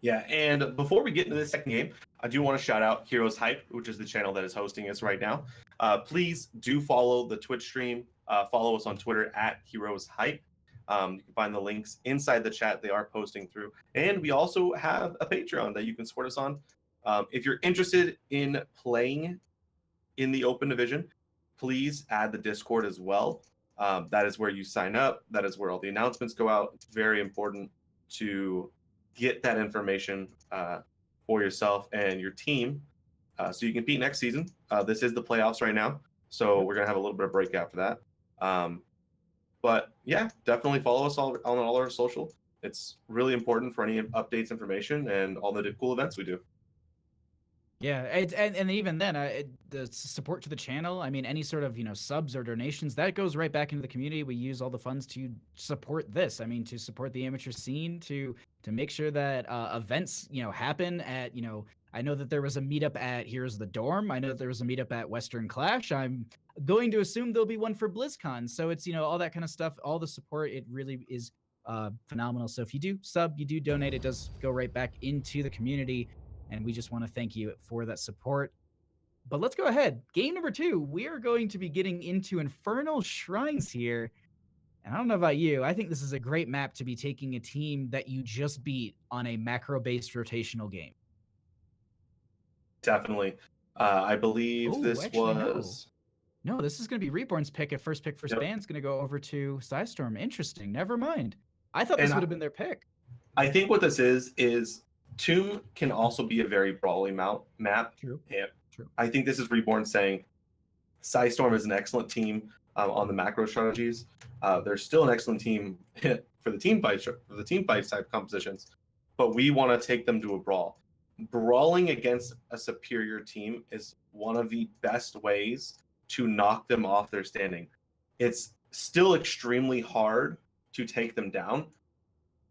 Yeah, and before we get into the second game, I do want to shout out HeroesHype, which is the channel that is hosting us right now. Please do follow the Twitch stream. Follow us on Twitter at HeroesHype. You can find the links inside the chat. They are posting through. And we also have a Patreon that you can support us on. If you're interested in playing in the Open Division, please add the Discord as well. That is where you sign up. That is where all the announcements go out. It's very important to get that information for yourself and your team so you can compete next season. This is the playoffs right now, so we're going to have a little bit of break after that. But yeah, definitely follow us on all our social. It's really important for any updates, information, and all the cool events we do. Yeah, and even then, the support to the channel, I mean, any sort of, subs or donations, that goes right back into the community. We use all the funds to support this. I mean, to support the amateur scene, to make sure that events, happen at, I know that there was a meetup at Heroes of the Dorm. I know that there was a meetup at Western Clash. I'm going to assume there'll be one for BlizzCon. So it's, all that kind of stuff, all the support, it really is phenomenal. So if you do sub, you do donate, it does go right back into the community. And we just want to thank you for that support. But let's go ahead. Game number 2, we are going to be getting into Infernal Shrines here. And I don't know about you, I think this is a great map to be taking a team that you just beat on a macro-based rotational game. Definitely. I believe this was... No, this is going to be Reborne's pick. At first pick, first band's going to go over to PSISTORM. Interesting. Never mind. I thought this would have been their pick. I think what this is Tomb can also be a very brawly map. True. Yeah. True. I think this is Reborn saying PSISTORM is an excellent team on the macro strategies. They're still an excellent team for the team fight type compositions, but we want to take them to a brawl. Brawling against a superior team is one of the best ways to knock them off their standing. It's still extremely hard to take them down,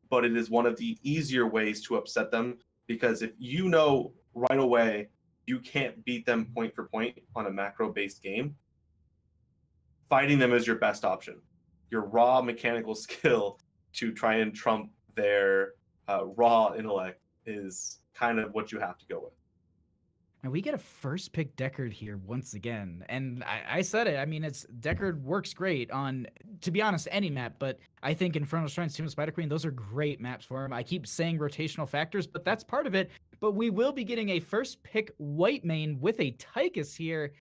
but it is one of the easier ways to upset them, because if you know right away you can't beat them point for point on a macro-based game, fighting them is your best option. Your raw mechanical skill to try and trump their raw intellect is kind of what you have to go with. And we get a first pick Deckard here once again. And I said it. I mean, Deckard works great on, to be honest, any map. But I think Infernal Shrines, Tomb of Spider Queen, those are great maps for him. I keep saying rotational factors, but that's part of it. But we will be getting a first pick white main with a Tychus here.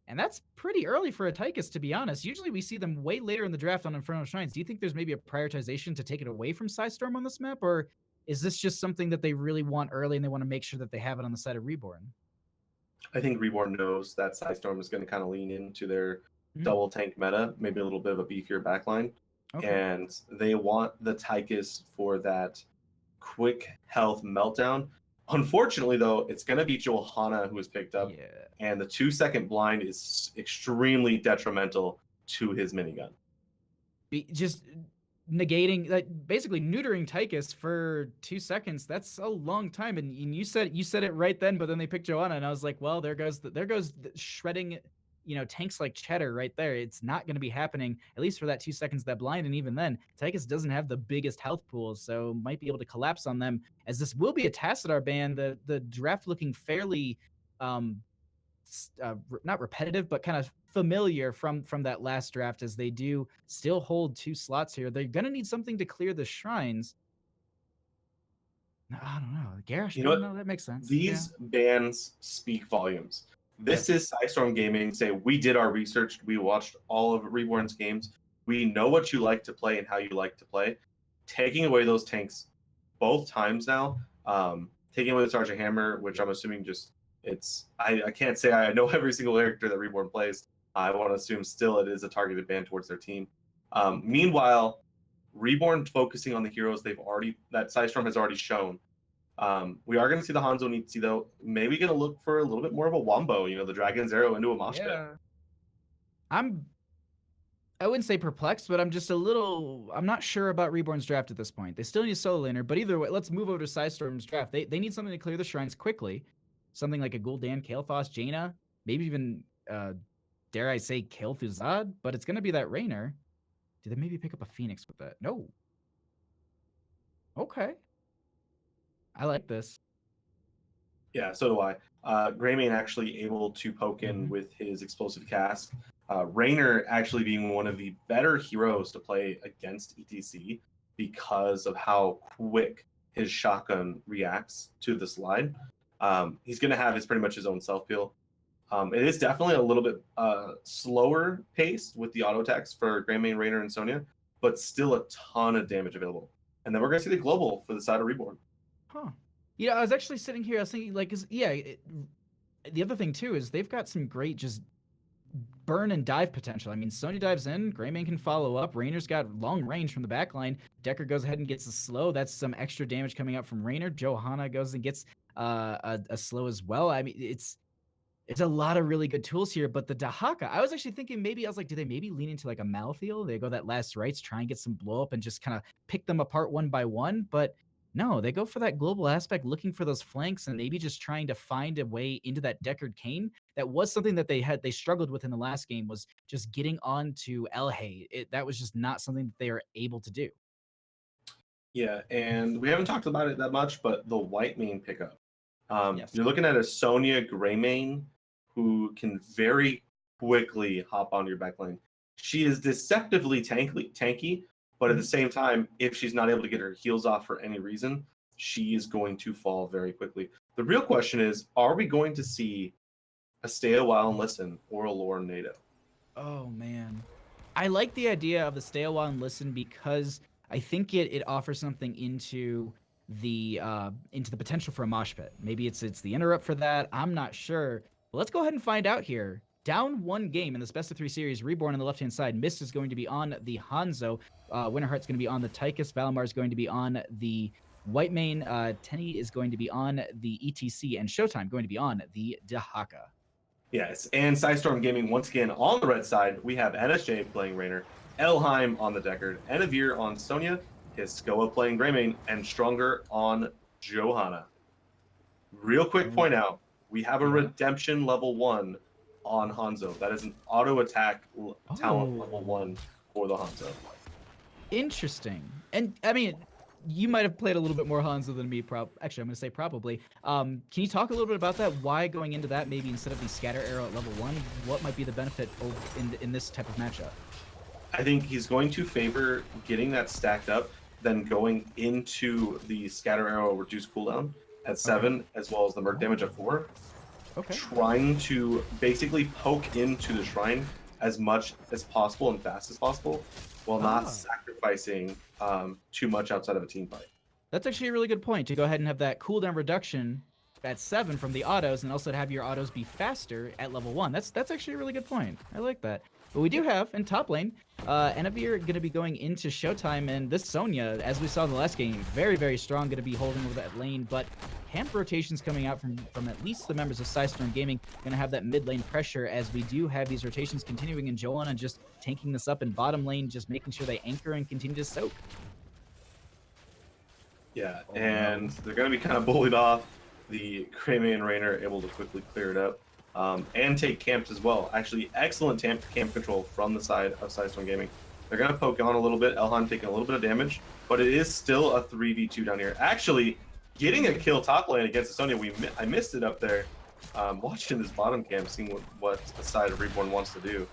And that's pretty early for a Tychus, to be honest. Usually we see them way later in the draft on Infernal Shrines. Do you think there's maybe a prioritization to take it away from PSISTORM on this map? Or is this just something that they really want early and they want to make sure that they have it on the side of Reborn? I think Reborn knows that PSISTORM is going to kind of lean into their double tank meta, maybe a little bit of a beefier backline. Okay. And they want the Tychus for that quick health meltdown. Unfortunately, though, it's going to be Johanna who is picked up, and the 2-second blind is extremely detrimental to his minigun. Just negating, like, basically neutering Tychus for 2 seconds. That's a long time. And you said it right then, but then they picked Johanna, and I was like, well, there goes the shredding, tanks like Cheddar right there. It's not going to be happening, at least for that 2 seconds, that blind. And even then, Tychus doesn't have the biggest health pools, so might be able to collapse on them, as this will be a Tassadar ban. The draft looking fairly not repetitive, but kind of familiar from that last draft, as they do still hold 2 slots here. They're going to need something to clear the shrines. I don't know. Garrosh, no, that makes sense. These bans speak volumes. This is PSISTORM Gaming say, we did our research. We watched all of Reborn's games. We know what you like to play and how you like to play. Taking away those tanks both times now, taking away the Sergeant Hammer, which I'm assuming I can't say I know every single character that Reborn plays. I want to assume still it is a targeted ban towards their team. Meanwhile, Reborn focusing on the heroes that PSISTORM has already shown. We are going to see the Hanzo Nitsi, though. Maybe going to look for a little bit more of a wombo, the Dragon's Arrow into a mosh pit. I wouldn't say perplexed, but I'm not sure about Reborn's draft at this point. They still need a solo laner, but either way, let's move over to PSISTORM's draft. They need something to clear the shrines quickly. Something like a Gul'dan, Kael'thas, Jaina, maybe even, dare I say, Kel'Thuzad, but it's going to be that Raynor. Do they maybe pick up a Phoenix with that? No. Okay. I like this. Yeah, so do I. Greymane actually able to poke in with his explosive cast. Raynor actually being one of the better heroes to play against ETC because of how quick his shotgun reacts to the slide. He's going to have his pretty much his own self peel. It is definitely a little bit slower paced with the auto attacks for Greymane, Raynor, and Sonya, but still a ton of damage available. And then we're going to see the global for the side of Reborne. Huh. I was actually sitting here, I was thinking, like, the other thing, too, is they've got some great just burn and dive potential. I mean, Sonya dives in, Greymane can follow up, Raynor's got long range from the backline, Decker goes ahead and gets a slow, that's some extra damage coming out from Raynor, Johanna goes and gets a slow as well. I mean, it's a lot of really good tools here, but the Dahaka, I was actually thinking maybe, I was like, do they maybe lean into like a Malthael? They go that last rites, try and get some blow up and just kind of pick them apart one by one. But no, they go for that global aspect, looking for those flanks and maybe just trying to find a way into that Deckard Kane. That was something that they struggled with in the last game, was just getting onto Elhay. That was just not something that they are able to do. Yeah, and we haven't talked about it that much, but the Whitemane pickup. Yes. You're looking at a Sonya Greymane who can very quickly hop onto your backline. She is deceptively tanky, but at the same time, if she's not able to get her heals off for any reason, she is going to fall very quickly. The real question is, are we going to see a Stay a While and Listen or a Lore NATO? Oh man, I like the idea of the stay a while and listen because I think it offers something into the potential for a mosh pit. Maybe it's the interrupt for that. I'm not sure. But let's go ahead and find out here. Down one game in this best of 3 series, Reborne on the left-hand side. Mist is going to be on the Hanzo. Winterheart's going to be on the Tychus. Valimar is going to be on the Whitemane. Tenny is going to be on the ETC. And Showtime going to be on the Dahaka. Yes, and PSISTORM Gaming once again on the red side. We have NSJ playing Raynor, Elheim on the Deckard, Enavir on Sonya, Hiskoa playing Greymane, and Stronger on Johanna. Real quick point out, we have a Redemption level 1 on Hanzo. That is an auto attack talent level 1 for the Hanzo. Interesting. And I mean, you might have played a little bit more Hanzo than me. Actually, I'm going to say probably. Can you talk a little bit about that? Why going into that maybe instead of the scatter arrow at level 1? What might be the benefit in this type of matchup? I think he's going to favor getting that stacked up, then going into the scatter arrow reduced cooldown at 7, as well as the merc damage at 4. Okay. Trying to basically poke into the shrine as much as possible and fast as possible, while not sacrificing too much outside of a team fight. That's actually a really good point, to go ahead and have that cooldown reduction at 7 from the autos, and also to have your autos be faster at level 1. That's actually a really good point. I like that. But we do have, in top lane, Enavir going to be going into Showtime, and this Sonya, as we saw in the last game, very, very strong, going to be holding over that lane, but camp rotations coming out from at least the members of PSISTORM Gaming, going to have that mid lane pressure, as we do have these rotations continuing, and Johanna just tanking this up in bottom lane, just making sure they anchor and continue to soak. Yeah, and they're going to be kind of bullied off. The Greymane and Raynor able to quickly clear it up. And take camps as well. Actually, excellent camp control from the side of PSISTORM Gaming. They're going to poke on a little bit. Elheim taking a little bit of damage, but it is still a 3v2 down here. Actually, getting a kill top lane against the Sonya, I missed it up there. Watching this bottom camp, seeing what the side of Reborne wants to do.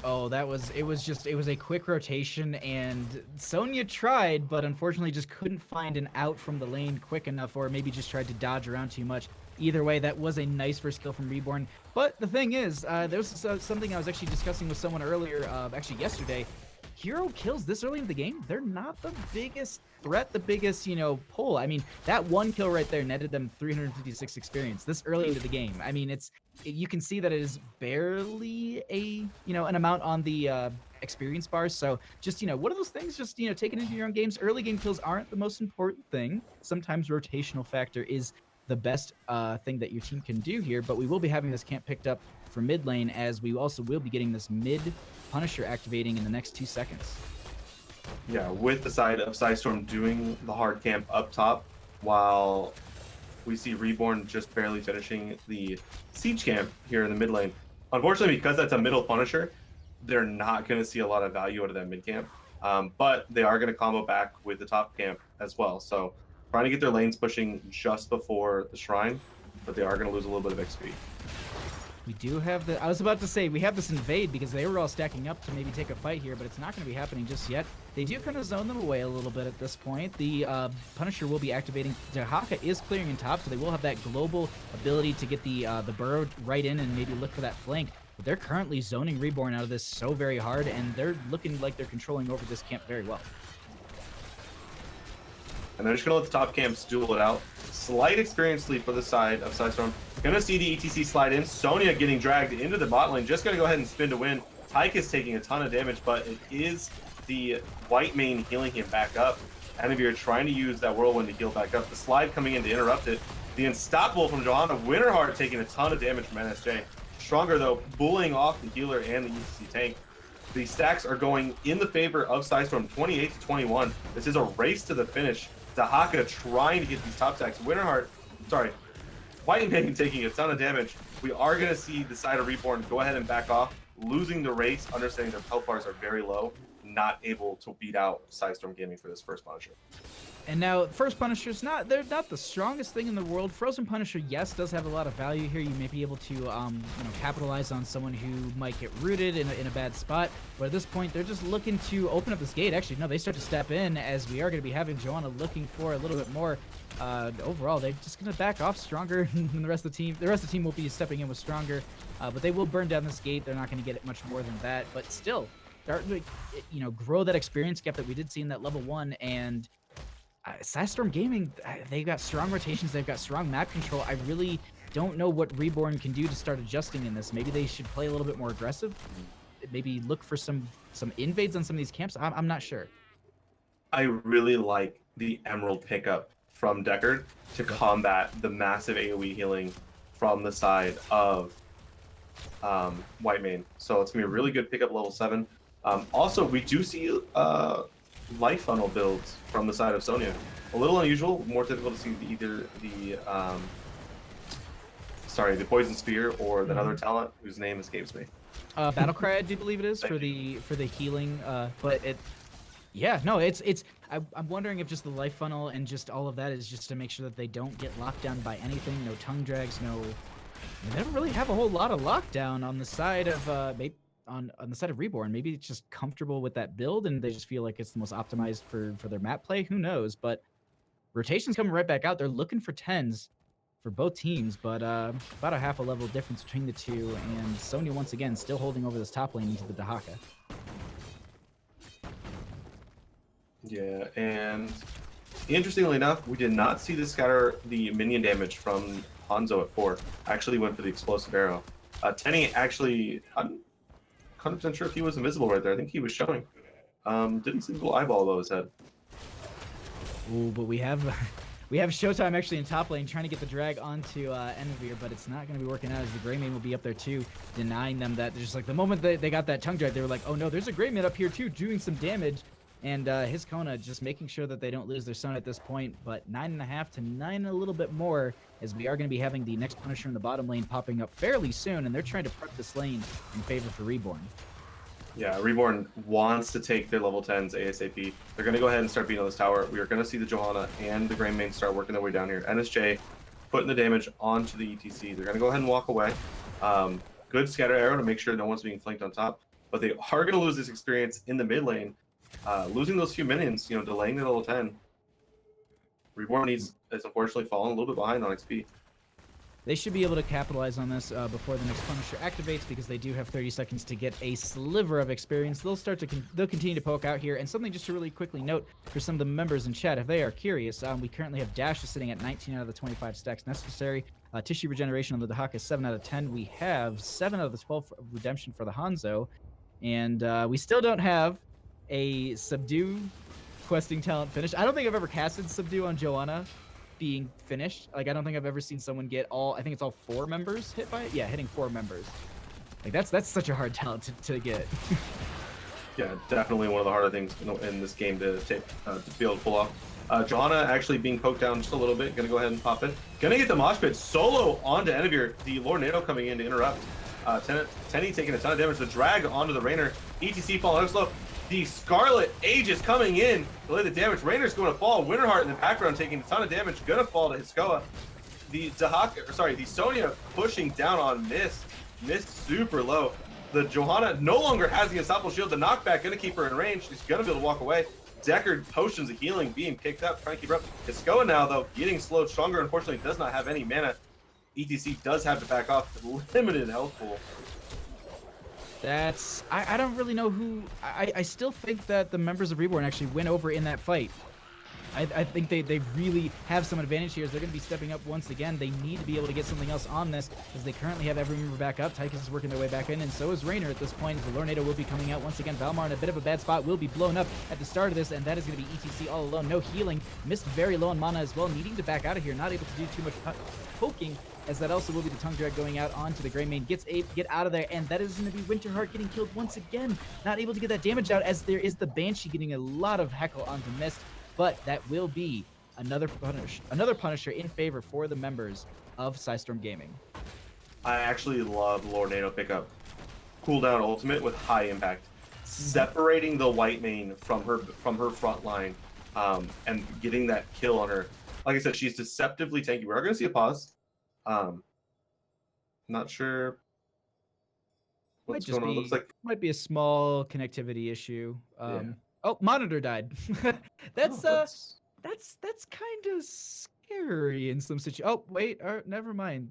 Oh, it was a quick rotation, and Sonya tried, but unfortunately just couldn't find an out from the lane quick enough, or maybe just tried to dodge around too much. Either way, that was a nice first kill from Reborne. But the thing is, there was something I was actually discussing with someone earlier, actually yesterday. Hero kills this early in the game, they're not the biggest threat, the biggest, pull. I mean, that one kill right there netted them 356 experience this early into the game. I mean, you can see that it is barely an amount on the experience bar. So just, one of those things, just, taking into your own games. Early game kills aren't the most important thing. Sometimes rotational factor is the best thing that your team can do here, but we will be having this camp picked up for mid lane, as we also will be getting this mid Punisher activating in the next 2 seconds. Yeah, with the side of PSISTORM doing the hard camp up top, while we see Reborne just barely finishing the siege camp here in the mid lane. Unfortunately, because that's a middle Punisher, they're not going to see a lot of value out of that mid camp, but they are going to combo back with the top camp as well. So trying to get their lanes pushing just before the shrine, but they are going to lose a little bit of XP. We do have the, I was about to say, we have this invade because they were all stacking up to maybe take a fight here, but it's not going to be happening just yet. They do kind of zone them away a little bit at this point. The Punisher will be activating. Dahaka is clearing in top, so they will have that global ability to get the burrow right in and maybe look for that flank. But they're currently zoning Reborne out of this so very hard, and they're looking like they're controlling over this camp very well. And they're just going to let the top camps duel it out. Slight experience lead for the side of PSISTORM. Going to see the ETC slide in. Sonya getting dragged into the bot lane. Just going to go ahead and spin to win. Tyke is taking a ton of damage, but it is the white main healing him back up. And if you're trying to use that whirlwind to heal back up, the slide coming in to interrupt it. The unstoppable from Johanna. Winterheart taking a ton of damage from NSJ. Stronger though, bullying off the healer and the ETC tank. The stacks are going in the favor of PSISTORM, 28 to 21. This is a race to the finish. Dahaka trying to get these top stacks. White Main taking a ton of damage. We are going to see the side of Reborne go ahead and back off, losing the race, understanding their health bars are very low, not able to beat out PSISTORM Gaming for this first Punisher. And now, first Punisher's they're not the strongest thing in the world. Frozen Punisher, yes, does have a lot of value here. You may be able to, capitalize on someone who might get rooted in a bad spot. But at this point, they're just looking to open up this gate. Actually, no, they start to step in as we are going to be having Joanna looking for a little bit more. Overall, they're just going to back off stronger than the rest of the team. The rest of the team will be stepping in with stronger, but they will burn down this gate. They're not going to get it much more than that. But still, start to, grow that experience gap that we did see in that level 1 and. PSISTORM Gaming, they've got strong rotations, they've got strong map control. I really don't know what Reborne can do to start adjusting in this. Maybe they should play a little bit more aggressive. Maybe look for some invades on some of these camps. I'm not sure. I really like the Emerald pickup from Deckard to combat the massive AoE healing from the side of White Main. So it's going to be a really good pickup level 7. Also, we do see life funnel builds from the side of Sonya. A little unusual, more difficult to see either the poison spear or that other talent whose name escapes me. Battlecry, I do believe it is for the healing. But I'm wondering if just the life funnel and just all of that is just to make sure that they don't get locked down by anything. No tongue drags. They don't really have a whole lot of lockdown on the side of on the side of Reborne. Maybe it's just comfortable with that build and they just feel like it's the most optimized for their map play. Who knows? But rotation's coming right back out. They're looking for 10s for both teams, but about a half a level difference between the two. And Sonya once again still holding over this top lane into the Dahaka. Yeah, and interestingly enough, we did not see the scatter the minion damage from Hanzo at 4. Actually went for the explosive arrow. Tenny actually, I'm 100% sure if he was invisible right there. I think he was showing. Didn't see the little eyeball above his head. Ooh, but we have Showtime actually in top lane trying to get the drag onto Envir, but it's not going to be working out as the Greymane will be up there too, denying them that. They're just like, the moment they got that tongue drag, they were like, oh no, there's a Greymane up here too, doing some damage. And his Kona just making sure that they don't lose their Sun at this point, but 9.5 to 9 a little bit more, as we are going to be having the next Punisher in the bottom lane popping up fairly soon, and they're trying to prep this lane in favor for Reborne. Yeah, Reborne wants to take their level 10s ASAP. They're going to go ahead and start beating on this tower. We are going to see the Johanna and the Greymane start working their way down here. NSJ putting the damage onto the ETC. They're going to go ahead and walk away. Good scatter arrow to make sure no one's being flanked on top, but they are going to lose this experience in the mid lane. Losing those few minions, delaying the level 10. Reborne is unfortunately falling a little bit behind on XP. They should be able to capitalize on this before the next Punisher activates, because they do have 30 seconds to get a sliver of experience. They'll continue to poke out here. And something just to really quickly note for some of the members in chat, if they are curious, we currently have Dash is sitting at 19 out of the 25 stacks necessary. Tissue regeneration on the Dahaka is 7 out of 10. We have 7 out of the 12 redemption for the Hanzo, and we still don't have a Subdue questing talent finished. I don't think I've ever casted Subdue on Joanna being finished. Like, I don't think I've ever seen someone get I think it's all 4 members hit by it. Yeah, hitting 4 members. Like, that's such a hard talent to get. Yeah, definitely one of the harder things in this game to be able to pull off. Johanna actually being poked down just a little bit. Gonna go ahead and pop it. Gonna get the mosh pit solo onto Envir. The Lord Nado coming in to interrupt. Tenny taking a ton of damage. The drag onto the Rainer. ETC falling out slow. The Scarlet Aegis coming in to lay the damage. Rainer's going to fall. Winterheart in the background taking a ton of damage. Gonna fall to Hiskoa. The the Sonya pushing down on Mist. Mist super low. The Johanna no longer has the Unstoppable Shield. The knockback gonna keep her in range. She's gonna be able to walk away. Deckard potions of healing being picked up, trying to keep her up. Hiskoa now though getting slowed stronger. Unfortunately, does not have any mana. ETC does have to back off. Limited health pool. That's I don't really know who. I still think that the members of Reborne actually win over in that fight. I think they really have some advantage here as they're going to be stepping up once again. They need to be able to get something else on this as they currently have every member back up. Tychus is working their way back in, and so is Rainer at this point. The Lornado will be coming out once again. Valmar in a bit of a bad spot, will be blown up at the start of this, and that is going to be ETC all alone. No healing. Missed very low on mana as well, needing to back out of here. Not able to do too much poking, as that also will be the tongue drag going out onto the Grey Mane. Get out of there, and that is going to be Winterheart getting killed once again. Not able to get that damage out as there is the Banshee getting a lot of heckle onto Mist, but that will be another Punisher in favor for the members of PSISTORM Gaming. I actually love Lornado pickup. Cooldown ultimate with high impact. Separating the white mane from her front line and getting that kill on her. Like I said, she's deceptively tanky. We are going to see a pause. Not sure what's going on. Looks like might be a small connectivity issue. Yeah. Oh, monitor died. That's kind of scary in some situations. Oh, wait, never mind.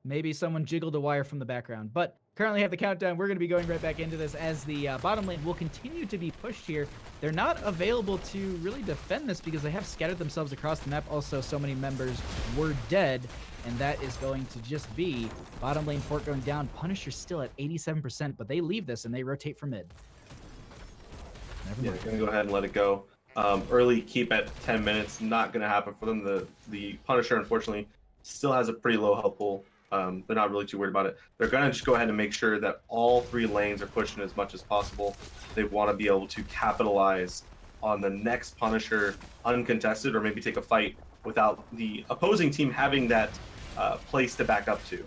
Maybe someone jiggled a wire from the background, but currently have the countdown. We're going to be going right back into this as the bottom lane will continue to be pushed here. They're not available to really defend this because they have scattered themselves across the map. Also, so many members were dead, and that is going to just be bottom lane fort going down. Punisher still at 87%, but they leave this and they rotate for mid. Yeah, gonna go ahead and let it go. Early keep at 10 minutes, not gonna happen for them. The Punisher, unfortunately, still has a pretty low health pool. They're not really too worried about it. They're gonna just go ahead and make sure that all three lanes are pushing as much as possible. They want to be able to capitalize on the next Punisher uncontested, or maybe take a fight without the opposing team having that place to back up to.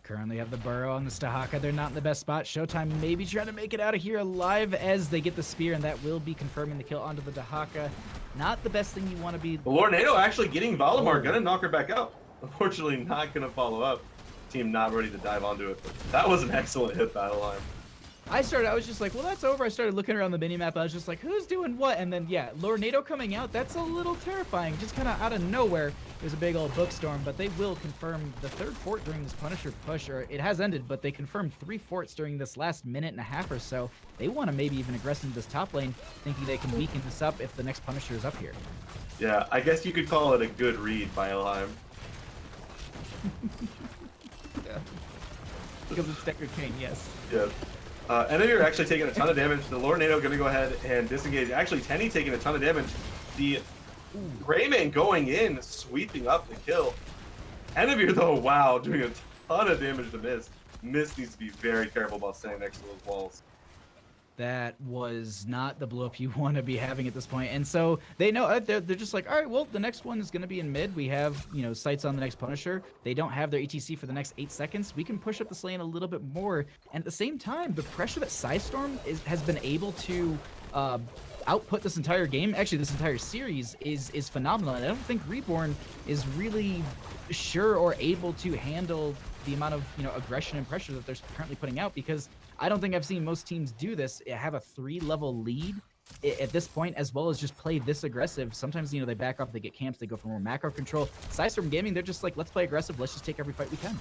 Currently have the Burrow on the Stahaka. They're not in the best spot. Showtime maybe trying to make it out of here alive as they get the spear, and that will be confirming the kill onto the Dahaka. Not the best thing you want to be. The Lornado actually getting Valimar, gonna knock her back out. Unfortunately, not gonna follow up. Team not ready to dive onto it. But that was an excellent hit battle line. I was just like, well, that's over. I started looking around the minimap. I was just like, who's doing what? And then, yeah, Lornado coming out. That's a little terrifying. Just kind of out of nowhere. There's a big old bookstorm, but they will confirm the third fort during this Punisher push, or it has ended, but they confirmed 3 forts during this last minute and a half or so. They want to maybe even aggress into this top lane, thinking they can weaken this up if the next Punisher is up here. Yeah, I guess you could call it a good read by Elheim. Yeah. Because it's Deckard Kane, yes. Yeah. Enemy are actually taking a ton of damage. The Lornado going to go ahead and disengage. Actually, Tenny taking a ton of damage. The Greymane going in, sweeping up the kill. Enemy, though, wow, doing a ton of damage to Mist. Mist needs to be very careful about staying next to those walls. That was not the blow up you want to be having at this point. And so they know, they're just like, all right, well, the next one is going to be in mid. We have, sights on the next Punisher. They don't have their ETC for the next 8 seconds. We can push up this lane a little bit more. And at the same time, the pressure that PSISTORM has been able to output this entire game, actually this entire series, is phenomenal. And I don't think Reborne is really sure or able to handle the amount of aggression and pressure that they're currently putting out, because I don't think I've seen most teams do this, have a 3-level lead at this point, as well as just play this aggressive. Sometimes, they back off, they get camps, they go for more macro control. PSISTORM Gaming, they're just like, let's play aggressive, let's just take every fight we can.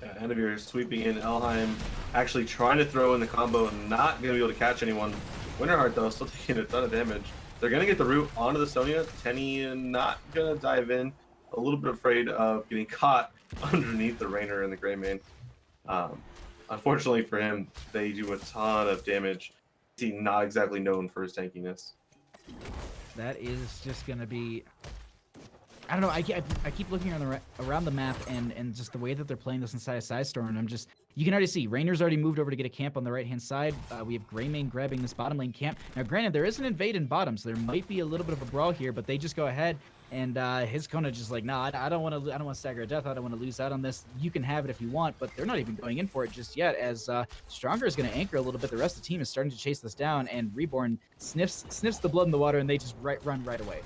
Yeah, Enevir sweeping in. Elheim actually trying to throw in the combo, not going to be able to catch anyone. Winterheart, though, still taking a ton of damage. They're going to get the root onto the Sonya. Tenny not going to dive in. A little bit afraid of getting caught underneath the Rainer and the Greymane. Unfortunately for him, they do a ton of damage. He's not exactly known for his tankiness. That is just going to be... I don't know, I keep looking around the map and just the way that they're playing this inside of PSISTORM, and I'm just... You can already see, Rainer's already moved over to get a camp on the right-hand side. We have Greymane grabbing this bottom lane camp. Now, granted, there is an invade in bottom, so there might be a little bit of a brawl here, but they just go ahead And his Kona just like, nah, I don't want to. I don't want to stagger a death. I don't want to lose out on this. You can have it if you want, but they're not even going in for it just yet. As Stronger is going to anchor a little bit. The rest of the team is starting to chase this down, and Reborne sniffs the blood in the water, and they just run right away.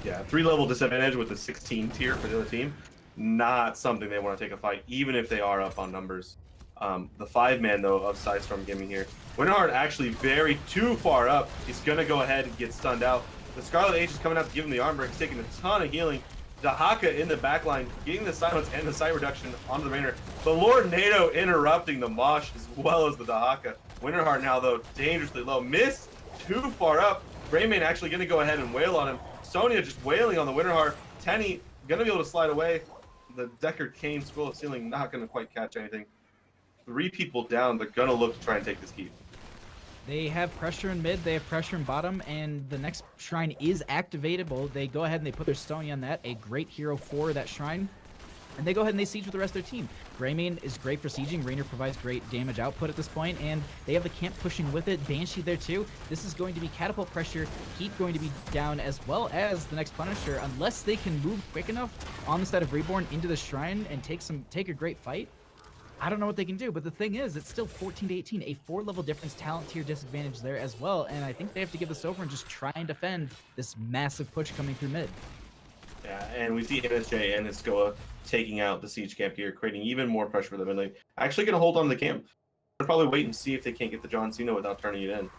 Yeah, 3-level disadvantage with the 16 tier for the other team. Not something they want to take a fight, even if they are up on numbers. The 5-man, though, of PSISTORM Gaming here. Winterheart actually very too far up. He's going to go ahead and get stunned out. The Scarlet H is coming out to give him the arm break. He's taking a ton of healing. Dahaka in the backline, getting the silence and the sight reduction onto the Rainer. The Lord NATO interrupting the Mosh as well as the Dahaka. Winterheart now, though, dangerously low. Missed too far up. Greymane actually going to go ahead and wail on him. Sonya just wailing on the Winterheart. Tenny going to be able to slide away. The Deckard Cain Scroll of Sealing not going to quite catch anything. 3 people down. They're going to look to try and take this keep. They have pressure in mid, they have pressure in bottom, and the next shrine is activatable. They go ahead and they put their Sonya on that, a great hero for that shrine. And they go ahead and they siege with the rest of their team. Greymane is great for sieging. Rainer provides great damage output at this point, and they have the camp pushing with it. Banshee there too. This is going to be catapult pressure. Heat going to be down, as well as the next Punisher, unless they can move quick enough on the side of Reborne into the shrine and take a great fight. I don't know what they can do, but the thing is, it's still 14 to 18, a 4-level difference, talent tier disadvantage there as well, and I think they have to give this over and just try and defend this massive push coming through mid. Yeah, and we see NSJ and Iskoa taking out the siege camp here, creating even more pressure for the mid lane. Actually going to hold on to the camp. They'll probably wait and see if they can't get the John Cena without turning it in.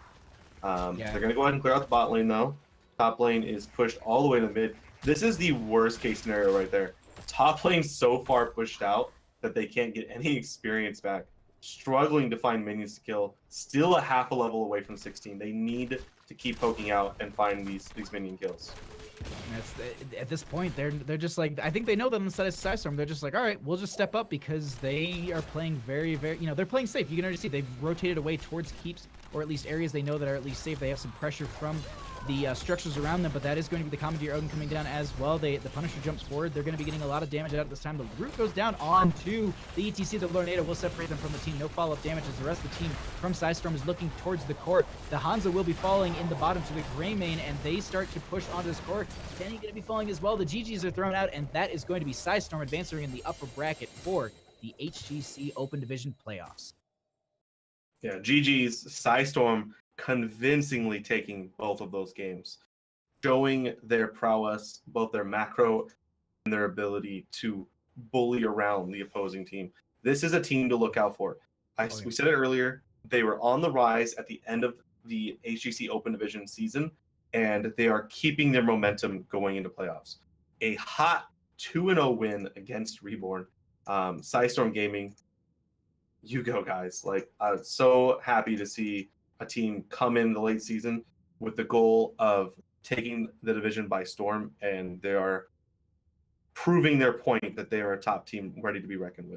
They're going to go ahead and clear out the bot lane, though. Top lane is pushed all the way to the mid. This is the worst case scenario right there. Top lane so far pushed out that they can't get any experience back. Struggling to find minions to kill. Still a half a level away from 16. They need to keep poking out and find these minion kills. At this point, they're just like, I think they know that on the side of PSISTORM, they're just like, all right, we'll just step up because they are playing very, very, they're playing safe. You can already see they've rotated away towards keeps, or at least areas they know that are at least safe. They have some pressure from the structures around them, but that is going to be the Commandeer Odin coming down as well. The Punisher jumps forward. They're going to be getting a lot of damage out at this time. The root goes down onto the ETC. The Lord NATO will separate them from the team. No follow-up damage as the rest of the team from PSISTORM is looking towards the core. The Hanzo will be falling in the bottom to the Greymane, and they start to push onto this core. Tenny going to be falling as well. The GGs are thrown out, and that is going to be PSISTORM advancing in the upper bracket for the HGC Open Division playoffs. Yeah, GG's, PSISTORM convincingly taking both of those games, showing their prowess, both their macro and their ability to bully around the opposing team. This is a team to look out for. We said it earlier, they were on the rise at the end of the HGC Open Division season, and they are keeping their momentum going into playoffs. A hot 2-0 win against Reborne. PSISTORM Gaming, you go, guys. Like, I'm so happy to see a team come in the late season with the goal of taking the division by storm, and they are proving their point that they are a top team ready to be reckoned with.